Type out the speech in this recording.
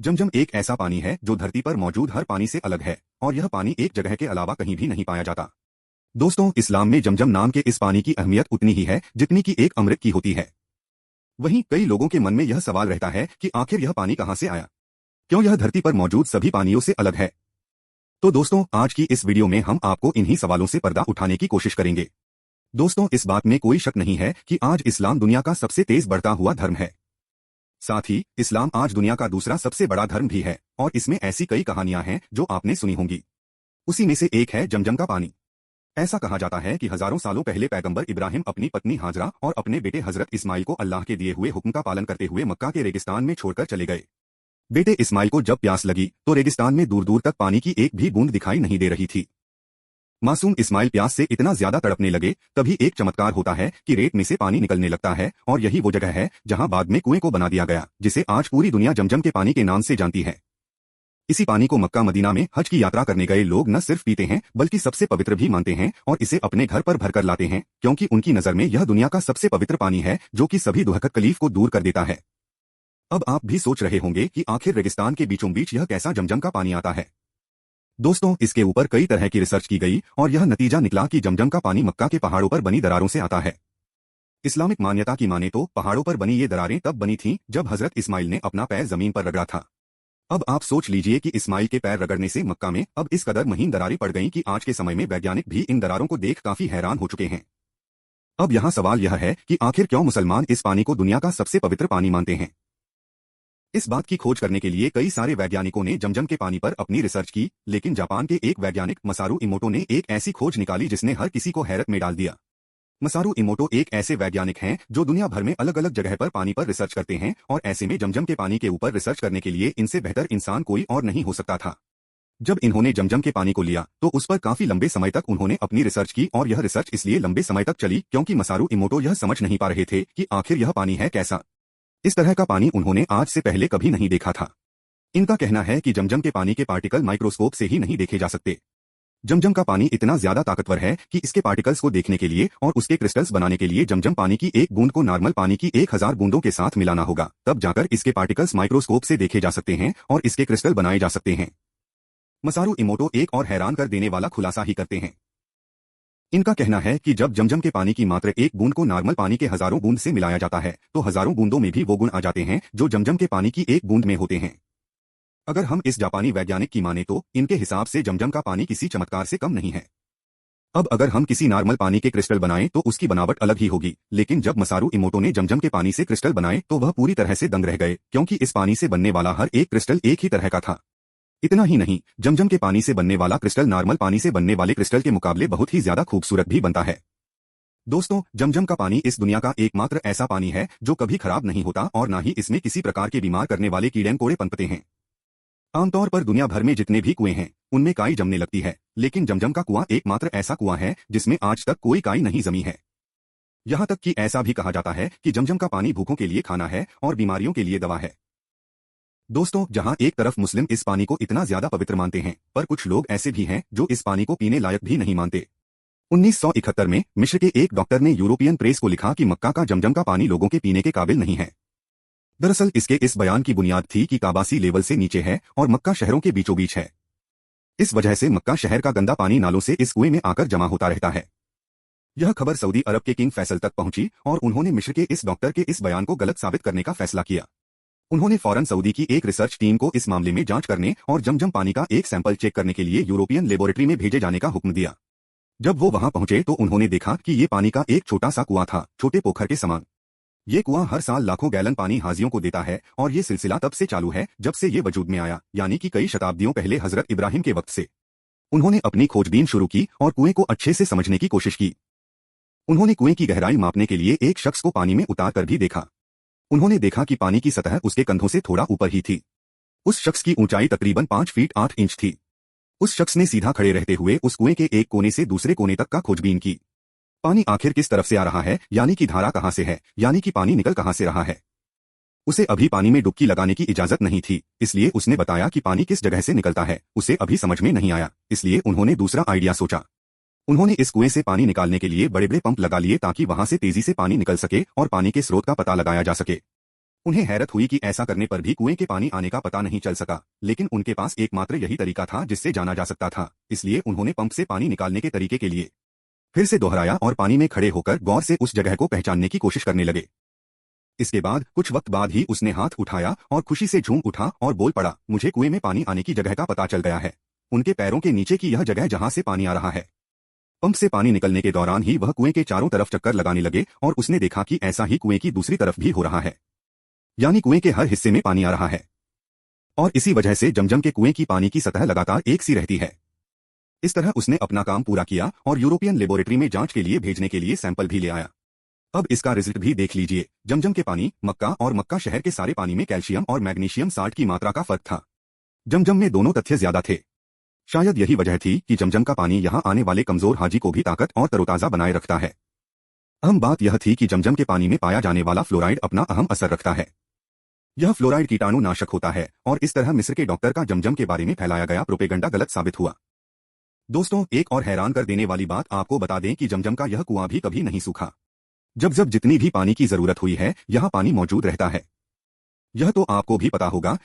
जमजम एक ऐसा पानी है जो धरती पर मौजूद हर पानी से अलग है और यह पानी एक जगह के अलावा कहीं भी नहीं पाया जाता। दोस्तों, इस्लाम में जमजम नाम के इस पानी की अहमियत उतनी ही है जितनी कि एक अमृत की होती है। वहीं कई लोगों के मन में यह सवाल रहता है कि आखिर यह पानी कहां से आया, क्यों यह धरती पर मौजूद सभी पानियों से अलग है। तो दोस्तों, आज की इस वीडियो में हम आपको इन्हीं सवालों से पर्दा उठाने की कोशिश करेंगे। दोस्तों, इस बात में कोई शक नहीं है कि आज इस्लाम दुनिया का सबसे तेज बढ़ता हुआ धर्म है। साथ ही इस्लाम आज दुनिया का दूसरा सबसे बड़ा धर्म भी है और इसमें ऐसी कई कहानियां हैं जो आपने सुनी होंगी। उसी में से एक है जमजम का पानी। ऐसा कहा जाता है कि हजारों सालों पहले पैगंबर इब्राहिम अपनी पत्नी हाजरा और अपने बेटे हजरत इस्माइल को अल्लाह के दिए हुए हुक्म का पालन करते हुए मक्का के रेगिस्तान में छोड़कर चले गए। बेटे इस्माइल को जब प्यास लगी तो रेगिस्तान में दूर दूर तक पानी की एक भी बूंद दिखाई नहीं दे रही थी। मासूम इस्माइल प्यास से इतना ज्यादा तड़पने लगे, तभी एक चमत्कार होता है कि रेत में से पानी निकलने लगता है और यही वो जगह है जहां बाद में कुएं को बना दिया गया, जिसे आज पूरी दुनिया जमजम के पानी के नाम से जानती है। इसी पानी को मक्का मदीना में हज की यात्रा करने गए लोग न सिर्फ पीते हैं बल्कि सबसे पवित्र भी मानते हैं और इसे अपने घर पर भरकर लाते हैं, क्योंकि उनकी नजर में यह दुनिया का सबसे पवित्र पानी है जो कि सभी दुख तकलीफ को दूर कर देता है। अब आप भी सोच रहे होंगे कि आखिर रेगिस्तान के बीचों बीच यह कैसा जमजम का पानी आता है। दोस्तों, इसके ऊपर कई तरह की रिसर्च की गई और यह नतीजा निकला कि जमजम का पानी मक्का के पहाड़ों पर बनी दरारों से आता है। इस्लामिक मान्यता की माने तो पहाड़ों पर बनी ये दरारें तब बनी थीं जब हजरत इस्माइल ने अपना पैर जमीन पर रगड़ा था। अब आप सोच लीजिए कि इस्माइल के पैर रगड़ने से मक्का में अब इस कदर महीन दरारें पड़ गईं कि आज के समय में वैज्ञानिक भी इन दरारों को देख काफी हैरान हो चुके हैं। अब यहाँ सवाल यह है कि आखिर क्यों मुसलमान इस पानी को दुनिया का सबसे पवित्र पानी मानते हैं। इस बात की खोज करने के लिए कई सारे वैज्ञानिकों ने जमजम के पानी पर अपनी रिसर्च की, लेकिन जापान के एक वैज्ञानिक मसारू इमोटो ने एक ऐसी खोज निकाली जिसने हर किसी को हैरत में डाल दिया। मसारू इमोटो एक ऐसे वैज्ञानिक हैं जो दुनिया भर में अलग अलग जगह पर पानी पर रिसर्च करते हैं और ऐसे में जमजम के पानी के ऊपर रिसर्च करने के लिए इनसे बेहतर इंसान कोई और नहीं हो सकता था। जब इन्होंने जमजम के पानी को लिया तो उस पर काफी लंबे समय तक उन्होंने अपनी रिसर्च की और यह रिसर्च इसलिए लंबे समय तक चली क्योंकि मसारू इमोटो यह समझ नहीं पा रहे थे कि आखिर यह पानी है कैसा। इस तरह का पानी उन्होंने आज से पहले कभी नहीं देखा था। इनका कहना है कि जमजम के पानी के पार्टिकल माइक्रोस्कोप से ही नहीं देखे जा सकते। जमजम का पानी इतना ज्यादा ताकतवर है कि इसके पार्टिकल्स को देखने के लिए और उसके क्रिस्टल्स बनाने के लिए जमजम पानी की एक बूंद को नॉर्मल पानी की 1000 बूंदों के साथ मिलाना होगा, तब जाकर इसके पार्टिकल्स माइक्रोस्कोप से देखे जा सकते हैं और इसके क्रिस्टल बनाए जा सकते हैं। मसारू इमोटो एक और हैरान कर देने वाला खुलासा ही करते हैं। इनका कहना है कि जब जमजम के पानी की मात्र एक बूंद को नॉर्मल पानी के हजारों बूंद से मिलाया जाता है तो हजारों बूंदों में भी वो गुण आ जाते हैं जो जमजम के पानी की एक बूंद में होते हैं। अगर हम इस जापानी वैज्ञानिक की माने तो इनके हिसाब से जमजम का पानी किसी चमत्कार से कम नहीं है। अब अगर हम किसी नॉर्मल पानी के क्रिस्टल बनाएं तो उसकी बनावट अलग ही होगी, लेकिन जब मसारू इमोटो ने जमजम के पानी से क्रिस्टल बनाए तो वह पूरी तरह से दंग रह गए, क्योंकि इस पानी से बनने वाला हर एक क्रिस्टल एक ही तरह का था। इतना ही नहीं, जमजम के पानी से बनने वाला क्रिस्टल नॉर्मल पानी से बनने वाले क्रिस्टल के मुकाबले बहुत ही ज्यादा खूबसूरत भी बनता है। दोस्तों, जमजम का पानी इस दुनिया का एकमात्र ऐसा पानी है जो कभी खराब नहीं होता और ना ही इसमें किसी प्रकार के बीमार करने वाले कीड़े कोड़े पनपते हैं। आमतौर पर दुनिया भर में जितने भी कुएं हैं उनमें काई जमने लगती है, लेकिन जमजम का कुआं एकमात्र ऐसा कुआं है जिसमें आज तक कोई काई नहीं जमी है। यहाँ तक कि ऐसा भी कहा जाता है कि जमजम का पानी भूखों के लिए खाना है और बीमारियों के लिए दवा है। दोस्तों, जहां एक तरफ मुस्लिम इस पानी को इतना ज्यादा पवित्र मानते हैं, पर कुछ लोग ऐसे भी हैं जो इस पानी को पीने लायक भी नहीं मानते। 1971 में मिस्र के एक डॉक्टर ने यूरोपियन प्रेस को लिखा कि मक्का का जमजम का पानी लोगों के पीने के काबिल नहीं है। दरअसल इसके इस बयान की बुनियाद थी कि काबा सी लेवल से नीचे है और मक्का शहरों के बीचों बीच है। इस वजह से मक्का शहर का गंदा पानी नालों से इस कुएं में आकर जमा होता रहता है। यह खबर सऊदी अरब के किंग फैसल तक पहुंची और उन्होंने मिस्र के इस डॉक्टर के इस बयान को गलत साबित करने का फैसला किया। उन्होंने फौरन सऊदी की एक रिसर्च टीम को इस मामले में जांच करने और जमजम पानी का एक सैंपल चेक करने के लिए यूरोपियन लेबोरेटरी में भेजे जाने का हुक्म दिया। जब वो वहां पहुंचे तो उन्होंने देखा कि ये पानी का एक छोटा सा कुआं था, छोटे पोखर के समान। ये कुआं हर साल लाखों गैलन पानी हाजियों को देता है और ये सिलसिला तब से चालू है जब से ये वजूद में आया, यानी कि कई शताब्दियों पहले हजरत इब्राहिम के वक्त से। उन्होंने अपनी खोजबीन शुरू की और कुएं को अच्छे से समझने की कोशिश की। उन्होंने कुएं की गहराई मापने के लिए एक शख्स को पानी में उतार कर भी देखा। उन्होंने देखा कि पानी की सतह उसके कंधों से थोड़ा ऊपर ही थी। उस शख्स की ऊंचाई तकरीबन 5 फीट 8 इंच थी। उस शख्स ने सीधा खड़े रहते हुए उस कुएं के एक कोने से दूसरे कोने तक का खोजबीन की। पानी आखिर किस तरफ से आ रहा है, यानी कि धारा कहां से है, यानी कि पानी निकल कहां से रहा है। उसे अभी पानी में डुबकी लगाने की इजाजत नहीं थी, इसलिए उसने बताया कि पानी किस जगह से निकलता है उसे अभी समझ में नहीं आया, इसलिए उन्होंने दूसरा आइडिया सोचा। उन्होंने इस कुएं से पानी निकालने के लिए बड़े बड़े पंप लगा लिए ताकि वहां से तेजी से पानी निकल सके और पानी के स्रोत का पता लगाया जा सके। उन्हें हैरत हुई कि ऐसा करने पर भी कुएं के पानी आने का पता नहीं चल सका, लेकिन उनके पास एकमात्र यही तरीका था जिससे जाना जा सकता था। इसलिए उन्होंने पंप से पानी निकालने के तरीके के लिए फिर से दोहराया और पानी में खड़े होकर गौर से उस जगह को पहचानने की कोशिश करने लगे। इसके बाद कुछ वक्त बाद ही उसने हाथ उठाया और खुशी से झूम उठा और बोल पड़ा, मुझे कुएं में पानी आने की जगह का पता चल गया है। उनके पैरों के नीचे की यह जगह जहां से पानी आ रहा है। पंप से पानी निकलने के दौरान ही वह कुएं के चारों तरफ चक्कर लगाने लगे और उसने देखा कि ऐसा ही कुएं की दूसरी तरफ भी हो रहा है, यानी कुएं के हर हिस्से में पानी आ रहा है। और इसी वजह से जमजम के कुएं की पानी की सतह लगातार एक सी रहती है। इस तरह उसने अपना काम पूरा किया और यूरोपियन लेबोरेटरी में जांच के लिए भेजने के लिए सैंपल भी ले आया। अब इसका रिजल्ट भी देख लीजिए। जमजम के पानी, मक्का और मक्का शहर के सारे पानी में कैल्शियम और मैग्नीशियम साल्ट की मात्रा का फर्क था। जमजम में दोनों तथ्य ज्यादा थे। शायद यही वजह थी कि जमजम का पानी यहां आने वाले कमजोर हाजी को भी ताकत और तरोताजा बनाए रखता है। अहम बात यह थी कि जमजम के पानी में पाया जाने वाला फ्लोराइड अपना अहम असर रखता है। यह फ्लोराइड कीटाणुनाशक होता है और इस तरह मिस्र के डॉक्टर का जमजम के बारे में फैलाया गया प्रोपेगंडा गलत साबित हुआ। दोस्तों, एक और हैरान कर देने वाली बात आपको बता दें कि जमजम का यह कुआं भी कभी नहीं सूखा। जब जब जितनी भी पानी की जरूरत हुई है, यहां पानी मौजूद रहता है। यह तो आपको भी पता होगा।